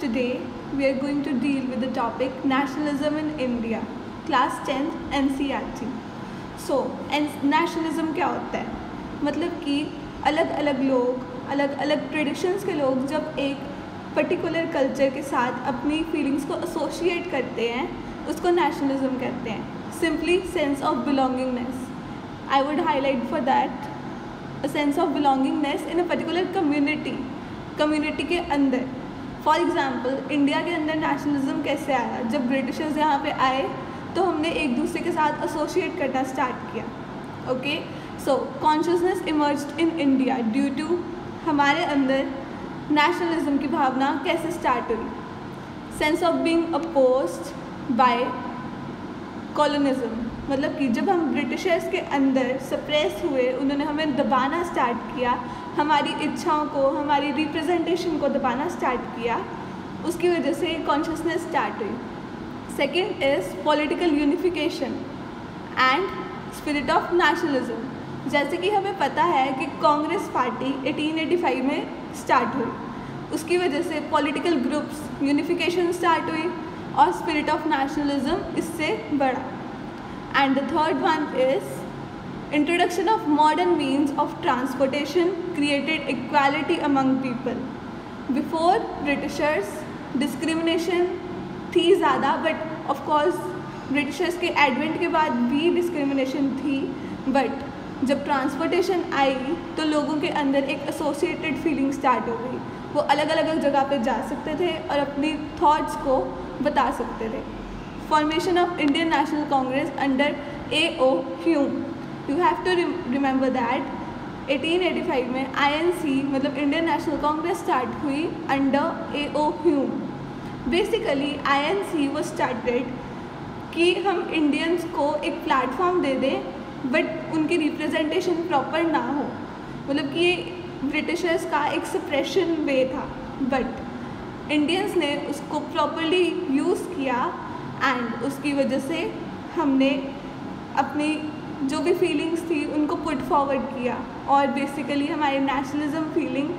Today we are going to deal with the topic Nationalism in India, Class 10th NCERT. So nationalism क्या होता है? मतलब कि अलग अलग लोग, अलग अलग ट्रेडिशंस के लोग जब एक पर्टिकुलर कल्चर के साथ अपनी फीलिंग्स को एसोशिएट करते हैं, उसको नेशनलिज्म कहते हैं. Simply sense of belongingness. I would highlight for that a sense of belongingness in a particular community के अंदर. फॉर एग्ज़ाम्पल इंडिया के अंदर नेशनलिज्म कैसे आया? जब ब्रिटिशर्स यहाँ पे आए तो हमने एक दूसरे के साथ एसोशिएट करना स्टार्ट किया. Okay, so consciousness emerged in India due to हमारे अंदर नेशनलिज्म की भावना कैसे स्टार्ट हुई? Sense of being opposed by colonialism. मतलब कि जब हम ब्रिटिशर्स के अंदर सप्रेस हुए, उन्होंने हमें दबाना स्टार्ट किया, हमारी इच्छाओं को, हमारी रिप्रेजेंटेशन को दबाना स्टार्ट किया, उसकी वजह से कॉन्शियसनेस स्टार्ट हुई. Second is political unification and spirit of nationalism. जैसे कि हमें पता है कि कांग्रेस पार्टी 1885 में स्टार्ट हुई, उसकी वजह से पॉलिटिकल ग्रुप्स यूनिफिकेशन स्टार्ट हुई और स्पिरिट ऑफ नेशनलिज्म इससे बढ़ा. And the third one is introduction of modern means of transportation created equality among people. Before Britishers discrimination थी ज़्यादा, बट of course Britishers के एडवेंट के बाद भी डिस्क्रिमिनेशन थी, बट जब ट्रांसपोर्टेशन आई तो लोगों के अंदर एक एसोसिएटेड फीलिंग स्टार्ट हो गई. वो अलग अलग जगह पे जा सकते थे और अपनी थॉट्स को बता सकते थे. Formation of Indian National Congress under A.O. Hume. You have to remember that 1885 में INC मतलब इंडियन नेशनल कांग्रेस स्टार्ट हुई under A.O. Hume. Basically INC वो स्टार्टेड कि हम इंडियंस को एक प्लेटफॉर्म दे दें, बट उनकी रिप्रेजेंटेशन प्रॉपर ना हो. मतलब कि ये ब्रिटिशर्स का एक सप्रेशन वे था, बट इंडियंस ने उसको प्रॉपरली यूज़ किया एंड उसकी वजह से हमने अपनी जो भी फीलिंग्स थी उनको पुट फॉरवर्ड किया और बेसिकली हमारे नेशनलिज्म फीलिंग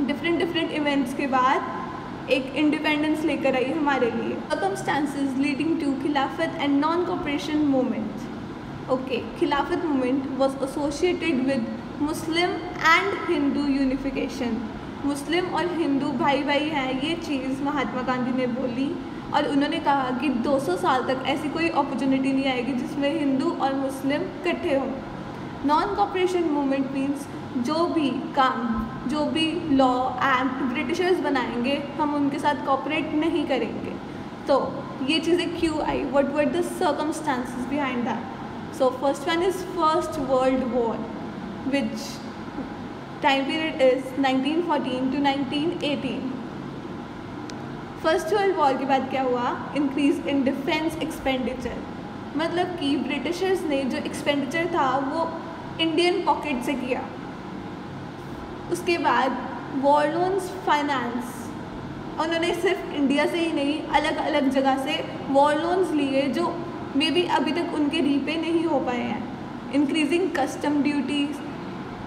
डिफरेंट इवेंट्स के बाद एक इंडिपेंडेंस लेकर आई हमारे लिए. Circumstances leading to Khilafat and non cooperation movement. Okay, Khilafat movement was associated with Muslim and Hindu unification. Muslim और हिंदू भाई भाई हैं, ये चीज़ महात्मा गांधी ने बोली और उन्होंने कहा कि 200 साल तक ऐसी कोई अपॉर्चुनिटी नहीं आएगी जिसमें हिंदू और मुस्लिम इकट्ठे हों. नॉन कोऑपरेशन मूवमेंट मीन्स जो भी काम, जो भी लॉ एक्ट ब्रिटिशर्स बनाएंगे हम उनके साथ कोऑपरेट नहीं करेंगे. तो ये चीज़ें क्यों आई? What were the circumstances behind that? So first one is first world war, which time period is 1914 to 1918. First world war के बाद क्या हुआ? Increase in defence expenditure. मतलब कि ब्रिटिशर्स ने जो एक्सपेंडिचर था वो इंडियन पॉकेट से किया. उसके बाद वॉर लोन्स फाइनेंस, उन्होंने सिर्फ इंडिया से ही नहीं अलग अलग जगह से वॉर लोन्स लिए जो मे बी अभी तक उनके रीपे नहीं हो पाए हैं. इंक्रीजिंग कस्टम ड्यूटीज,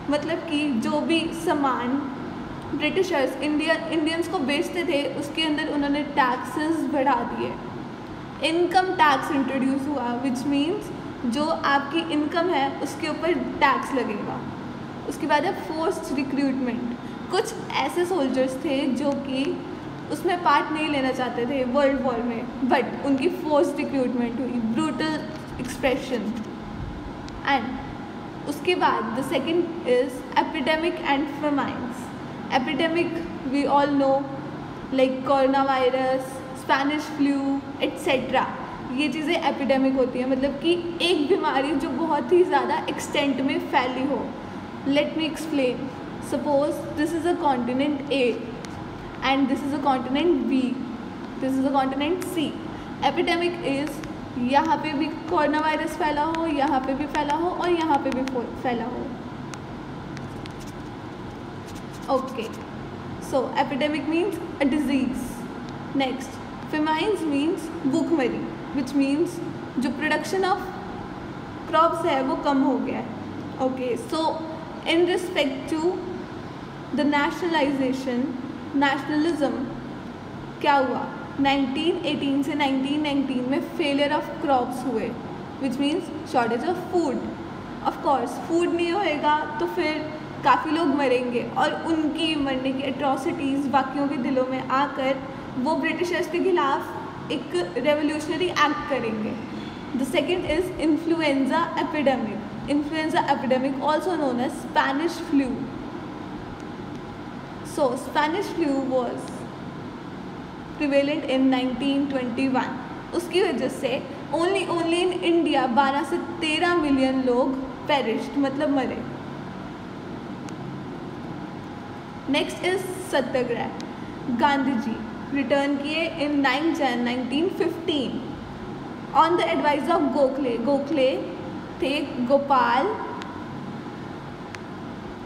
मतलब कि जो भी सामान ब्रिटिशर्स इंडियंस को बेचते थे उसके अंदर उन्होंने टैक्सेस बढ़ा दिए. इनकम टैक्स इंट्रोड्यूस हुआ, विच मीन्स जो आपकी इनकम है उसके ऊपर टैक्स लगेगा. उसके बाद है फोर्स्ड रिक्रूटमेंट. कुछ ऐसे सोल्जर्स थे जो कि उसमें पार्ट नहीं लेना चाहते थे वर्ल्ड वॉर में, बट उनकी फोर्स्ड रिक्रूटमेंट हुई. Brutal expression. एंड उसके बाद the second is epidemic and famines. Epidemic we all know like coronavirus, Spanish flu etc. ये चीज़ें एपिडेमिक होती हैं, मतलब कि एक बीमारी जो बहुत ही ज़्यादा एक्सटेंट में फैली हो. Let me explain. Suppose this is a continent A and this is a continent B, this is a continent C. Epidemic is यहाँ पे भी कोरोना वायरस फैला हो, यहाँ पे भी फैला हो और यहाँ पे भी फैला हो. Okay, so epidemic means a disease. Next, famines means भूखमरी, which means जो production of crops है वो कम हो गया है. Okay, so in respect to the nationalism, क्या हुआ, 1918 से 1919 में फेलियर ऑफ क्रॉप्स हुए, which means shortage of food. Of course food नहीं होएगा तो फिर काफ़ी लोग मरेंगे, और उनकी मरने की एट्रॉसिटीज़ बाकियों के दिलों में आकर वो ब्रिटिशर्स के खिलाफ एक रेवोल्यूशनरी एक्ट करेंगे। The second is influenza epidemic. Influenza epidemic also known as Spanish flu. So Spanish flu was prevalent in 1921। उसकी वजह से ओनली इन इंडिया 12 से 13 मिलियन लोग पेरिश्ड, मतलब मरे। Next is satyagraha. Gandhi ji return किए in 9 Jan 1915 on the advice of Gokhale. Gokhale थे Gopal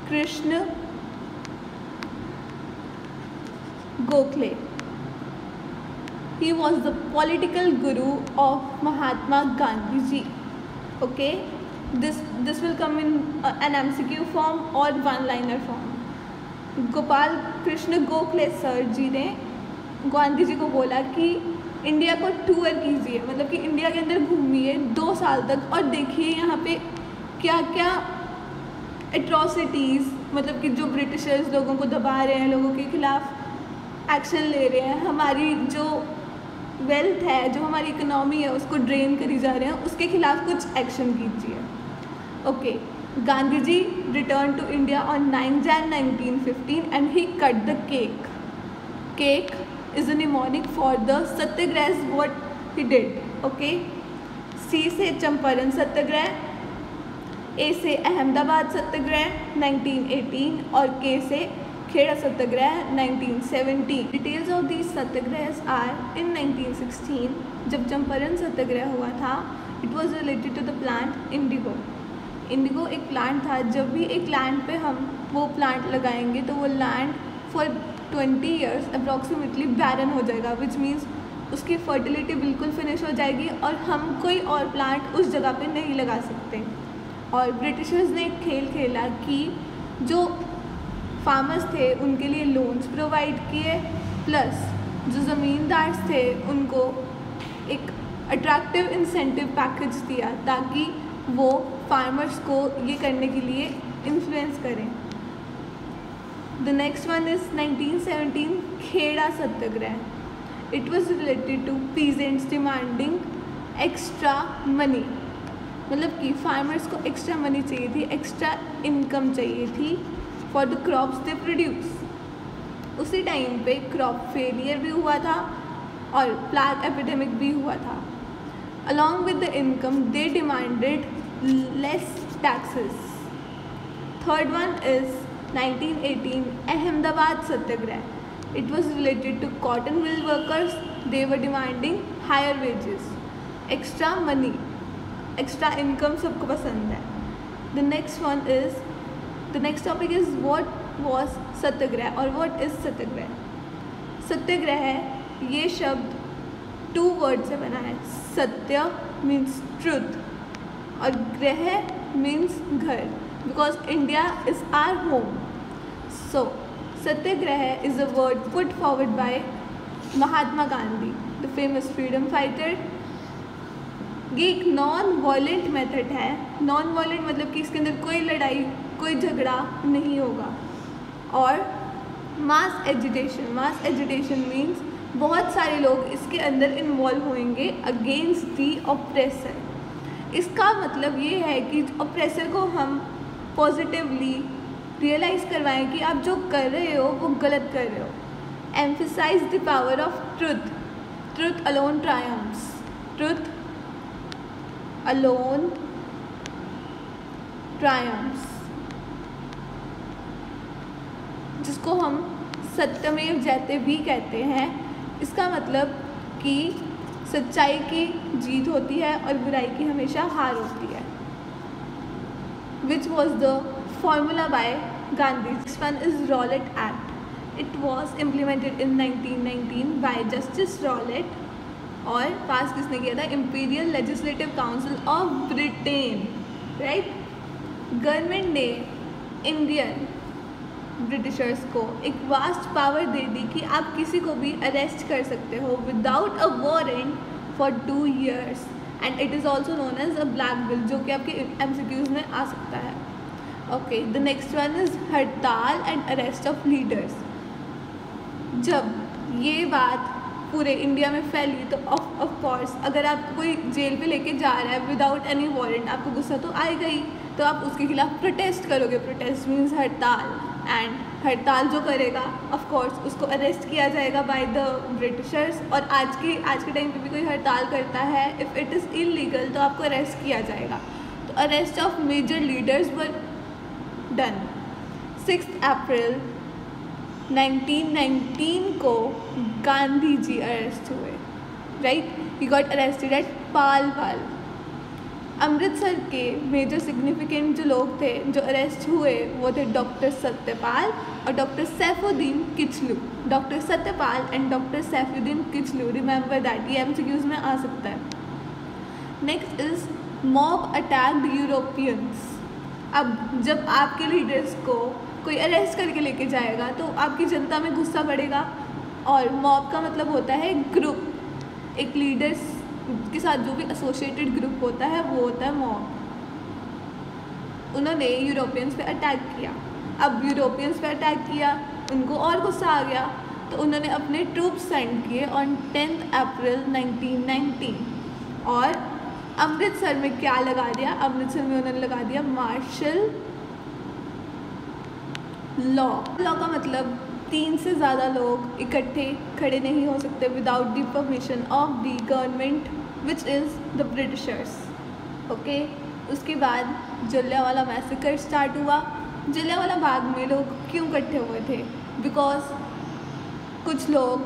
Krishna Gokhale. He was the political guru of Mahatma Gandhi ji. Okay, this will come in an MCQ form or one-liner form. Gopal Krishna Gokhale sir ji ने गांधी जी को बोला कि India को tour कीजिए, मतलब कि इंडिया के अंदर घूमिए 2 साल तक और देखिए यहाँ पे क्या क्या एट्रॉसिटीज़, मतलब कि जो ब्रिटिशर्स लोगों को दबा रहे हैं, लोगों के खिलाफ एक्शन ले रहे हैं, हमारी जो वेल्थ है, जो हमारी इकोनॉमी है उसको ड्रेन करी जा रहे हैं, उसके खिलाफ कुछ एक्शन कीजिए। Okay, Gandhi ji return to India on 9 Jan 1915 and he cut the cake. Cake is a mnemonic for the satyagraha is what he did. Okay, C से चंपारण सत्याग्रह, ए से अहमदाबाद सत्याग्रह 1918 और के से Kheda satyagraha 1917. Details of these satyagrahas are in 1916 जब चंपारण सत्याग्रह हुआ था, it was related to the plant indigo. Indigo एक plant था. जब भी एक लैंड पे हम वो प्लांट लगाएंगे तो वो लैंड फॉर 20 ईयर्स अप्रॉक्सीमेटली बैरन हो जाएगा, विच मीन्स उसकी फर्टिलिटी बिल्कुल फिनिश हो जाएगी और हम कोई और प्लांट उस जगह पे नहीं लगा सकते. और ब्रिटिशर्स ने एक खेल खेला कि जो फार्मर्स थे उनके लिए लोन्स प्रोवाइड किए, प्लस जो ज़मींदार थे उनको एक अट्रैक्टिव इंसेंटिव पैकेज दिया ताकि वो फार्मर्स को ये करने के लिए इन्फ्लुएंस करें. The next one is 1917 Kheda Satyagraha. It was related to peasants demanding extra money, मतलब कि फार्मर्स को एक्स्ट्रा मनी चाहिए थी, एक्स्ट्रा इनकम चाहिए थी for the crops they produce. उसी टाइम पे क्रॉप फेलियर भी हुआ था और प्लेग एपिडेमिक भी हुआ था. Along with the income they demanded less taxes. Third one is 1918 Ahmedabad Satyagraha. It was related to cotton mill workers. They were demanding higher wages, extra money, extra income. सबको पसंद है. The next topic is what was सत्याग्रह और what is सत्याग्रह. सत्याग्रह ये शब्द 2 word से बना है. सत्य means truth और ग्रह means घर, because India is our home. So Satyagraha is a word put forward by Mahatma Gandhi, the famous freedom fighter. ये एक नॉन वायलेंट मेथड है. नॉन वायलेंट मतलब कि इसके अंदर कोई लड़ाई, कोई झगड़ा नहीं होगा. और मास एजिटेशन. मास एजिटेशन मीन्स बहुत सारे लोग इसके अंदर इन्वॉल्व होंगे अगेंस्ट दी ऑप्रेसर. इसका मतलब ये है कि ऑप्रेसर को हम पॉजिटिवली रियलाइज़ करवाएं कि आप जो कर रहे हो वो गलत कर रहे हो. Emphasise the power of truth. Truth alone triumphs. Truth alone triumphs, जिसको हम सत्यमेव जयते भी कहते हैं. इसका मतलब कि सच्चाई की जीत होती है और बुराई की हमेशा हार होती है. Which was the formula by Gandhi. This one is Rowlatt Act. It was implemented in 1919 by Justice Rowlatt और पास किसने किया था? Imperial Legislative Council of Britain. Right? Government ने इंडियन ब्रिटिशर्स को एक वास्ट पावर दे दी कि आप किसी को भी अरेस्ट कर सकते हो without a warrant for 2 years, and it is also known as a black bill, जो कि आपके MCQs में आ सकता है. Okay, the next one is hartal and arrest of leaders. जब ये बात पूरे इंडिया में फैली तो ऑफ कोर्स अगर आपको कोई जेल पे लेके जा रहा है विदाउट एनी वारंट, आपको गुस्सा तो आएगा ही, तो आप उसके खिलाफ प्रोटेस्ट करोगे. प्रोटेस्ट मीन्स हड़ताल, एंड हड़ताल जो करेगा ऑफ कोर्स उसको अरेस्ट किया जाएगा बाय द ब्रिटिशर्स. और आज के टाइम पे भी कोई हड़ताल करता है, इफ़ इट इज़ इलीगल तो आपको अरेस्ट किया जाएगा. तो arrest of major leaders were done. 6 April 1919 को गांधी जी अरेस्ट हुए, right. He got arrested at Palwal. Amritsar के मेजर सिग्निफिकेंट जो लोग थे जो अरेस्ट हुए वो थे डॉक्टर सत्यपाल और doctor Saifuddin Kitchlew. Doctor Satyapal and doctor Saifuddin Kitchlew, remember that, ये MCQs में आ सकता है. Next is mob attacked Europeans. अब जब आपके लीडर्स को कोई अरेस्ट करके लेके जाएगा तो आपकी जनता में गुस्सा बढ़ेगा. और मॉब का मतलब होता है ग्रुप, एक लीडर्स के साथ जो भी एसोसिएटेड ग्रुप होता है वो होता है मॉब. उन्होंने यूरोपियंस पे अटैक किया. अब यूरोपियंस पे अटैक किया, उनको और गुस्सा आ गया तो उन्होंने अपने ट्रूप्स सेंड किए ऑन 10 अप्रैल 1919. और अमृतसर में क्या लगा दिया, अमृतसर में उन्होंने लगा दिया मार्शल लॉ. लॉ का मतलब 3 से ज़्यादा लोग इकट्ठे खड़े नहीं हो सकते without the permission of the government which is the Britishers. Okay, उसके बाद जलियांवाला मैसेकर स्टार्ट हुआ. जलियांवाला बाग में लोग क्यों इकट्ठे हुए थे? बिकॉज कुछ लोग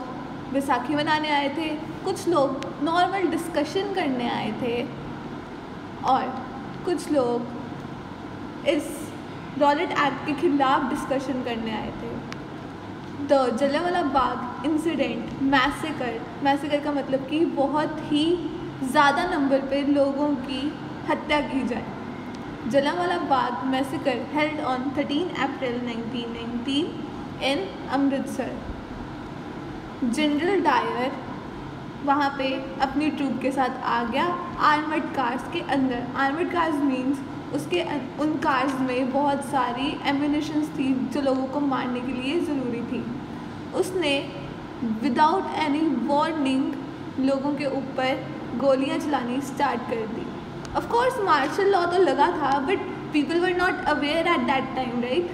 बैसाखी मनाने आए थे, कुछ लोग नॉर्मल डिस्कशन करने आए थे और कुछ लोग इस रॉलेट एक्ट के खिलाफ डिस्कशन करने आए थे. The Jallianwala Bagh incident massacre का मतलब कि बहुत ही ज़्यादा नंबर पे लोगों की हत्या की जाए. Jallianwala Bagh massacre held on 13 April 1919 in Amritsar. General Dyer वहाँ पे अपनी ट्रूप के साथ आ गया आर्मर्ड कार्स के अंदर. आर्मर्ड कार्स मीन्स उसके उन कार्स में बहुत सारी एम्यूनिशंस थी जो लोगों को मारने के लिए ज़रूरी थी. उसने विदाउट एनी वार्निंग लोगों के ऊपर गोलियां चलानी स्टार्ट कर दी. ऑफ कोर्स मार्शल लॉ तो लगा था but people were not aware at that time, right.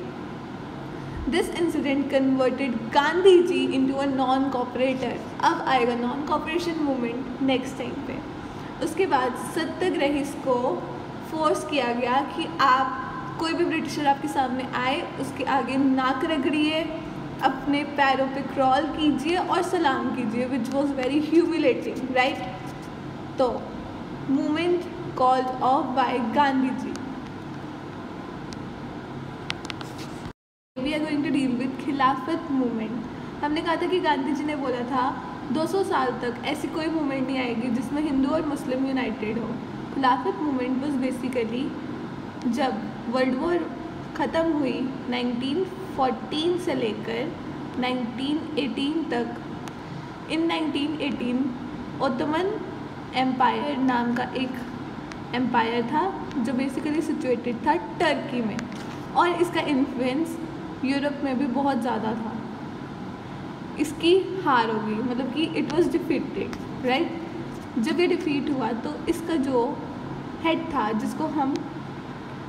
This incident converted Gandhi ji into a non cooperator. अब आएगा non cooperation movement next time पे. उसके बाद सत्याग्रहीस को फोर्स किया गया कि आप कोई भी ब्रिटिशर आपके सामने आए उसके आगे नाक रगड़िए, अपने पैरों पे क्रॉल कीजिए और सलाम कीजिए, which was very humiliating, right. तो movement called off by Gandhi ji. We are going to deal with Khilafat movement. हमने कहा था कि गांधी जी ने बोला था 200 साल तक ऐसी कोई मूवमेंट नहीं आएगी जिसमें हिंदू और मुस्लिम यूनाइटेड हो. खिलाफत मूवमेंट वाज बेसिकली जब वर्ल्ड वॉर ख़त्म हुई 1914 से लेकर 1918 तक. इन 1918 ओटोमन एम्पायर नाम का एक एम्पायर था जो बेसिकली सिचुएटेड था टर्की में, और इसका इन्फ्लुएंस यूरोप में भी बहुत ज़्यादा था. इसकी हार हो गई, मतलब कि इट वाज डिफीटेड, राइट. जब ये डिफीट हुआ तो इसका जो हेड था जिसको हम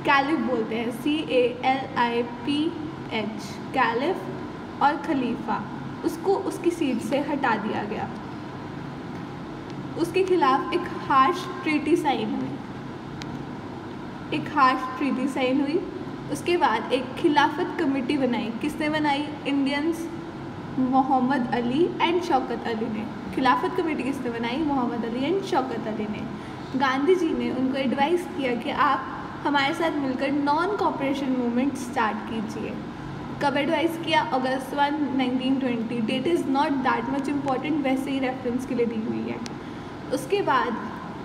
कैलिफ बोलते हैं, CALIPH, कैलिफ और खलीफा, उसको उसकी सीट से हटा दिया गया. उसके खिलाफ एक हार्श ट्रीटी साइन हुई. उसके बाद एक खिलाफत कमेटी बनाई. किसने बनाई? इंडियंस, मोहम्मद अली एंड शौकत अली ने. खिलाफत कमेटी किसने बनाई? मोहम्मद अली एंड शौकत अली ने. गांधी जी ने उनको एडवाइस किया कि आप हमारे साथ मिलकर नॉन कॉपरेशन मूवमेंट स्टार्ट कीजिए. कब एडवाइस किया? अगस्त 1, 1920. That is not that much important, वैसे ही रेफरेंस के लिए दी हुई है. उसके बाद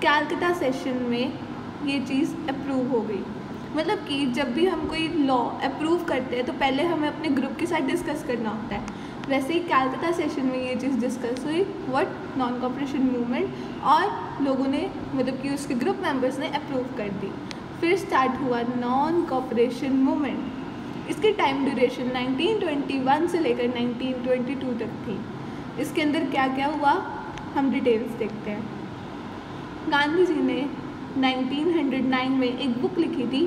कैलकटा सेशन में ये चीज़ अप्रूव हो गई. मतलब कि जब भी हम कोई लॉ अप्रूव करते हैं तो पहले हमें अपने ग्रुप के साथ डिस्कस करना होता है। वैसे ही कैलकाटा सेशन में ये चीज़ डिस्कस हुई, व्हाट नॉन कोऑपरेशन मूवमेंट, और लोगों ने मतलब कि उसके ग्रुप मेंबर्स ने अप्रूव कर दी। फिर स्टार्ट हुआ नॉन कोऑपरेशन मूवमेंट। इसकी टाइम ड्यूरेशन 1921 से लेकर 1922 तक थी। इसके अंदर क्या क्या हुआ हम डिटेल्स देखते हैं। गांधी जी ने 1909 में एक बुक लिखी थी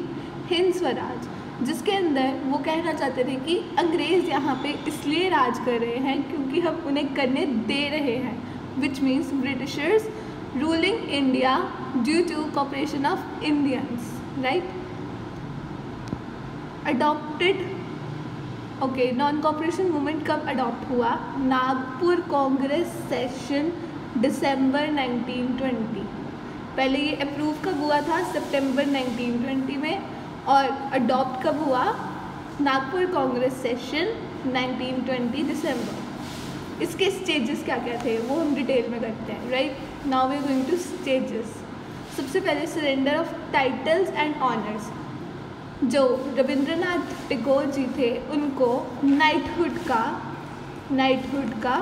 हिंद स्वराज, जिसके अंदर वो कहना चाहते थे कि अंग्रेज़ यहाँ पे इसलिए राज कर रहे हैं क्योंकि हम उन्हें करने दे रहे हैं, which means Britishers ruling India due to cooperation of Indians, right. Adopted okay, non cooperation movement कब अडॉप्ट हुआ? Nagpur Congress session December 1920। पहले ये अप्रूव कब हुआ था? सितंबर 1920 में। और अडॉप्ट कब हुआ? नागपुर कांग्रेस सेशन 1920 दिसंबर। इसके स्टेजेस क्या क्या थे वो हम डिटेल में करते हैं, right. Now we are going to stages. सबसे पहले surrender of titles and honours. जो रविंद्रनाथ टैगोर जी थे उनको नाइटहुड का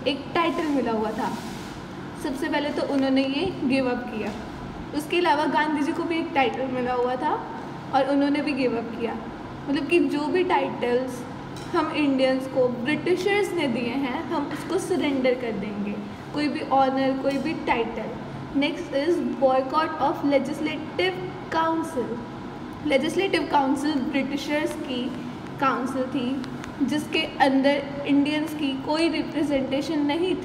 एक टाइटल मिला हुआ था। सबसे पहले तो उन्होंने ये गिव अप किया। उसके अलावा गांधी जी को भी एक टाइटल मिला हुआ था और उन्होंने भी गिव अप किया। मतलब कि जो भी टाइटल्स हम इंडियंस को ब्रिटिशर्स ने दिए हैं हम उसको सरेंडर कर देंगे, कोई भी ऑनर, कोई भी title. Next is boycott of legislative council. Legislative council Britishers की काउंसिल थी जिसके अंदर इंडियंस की कोई रिप्रेजेंटेशन नहीं थी।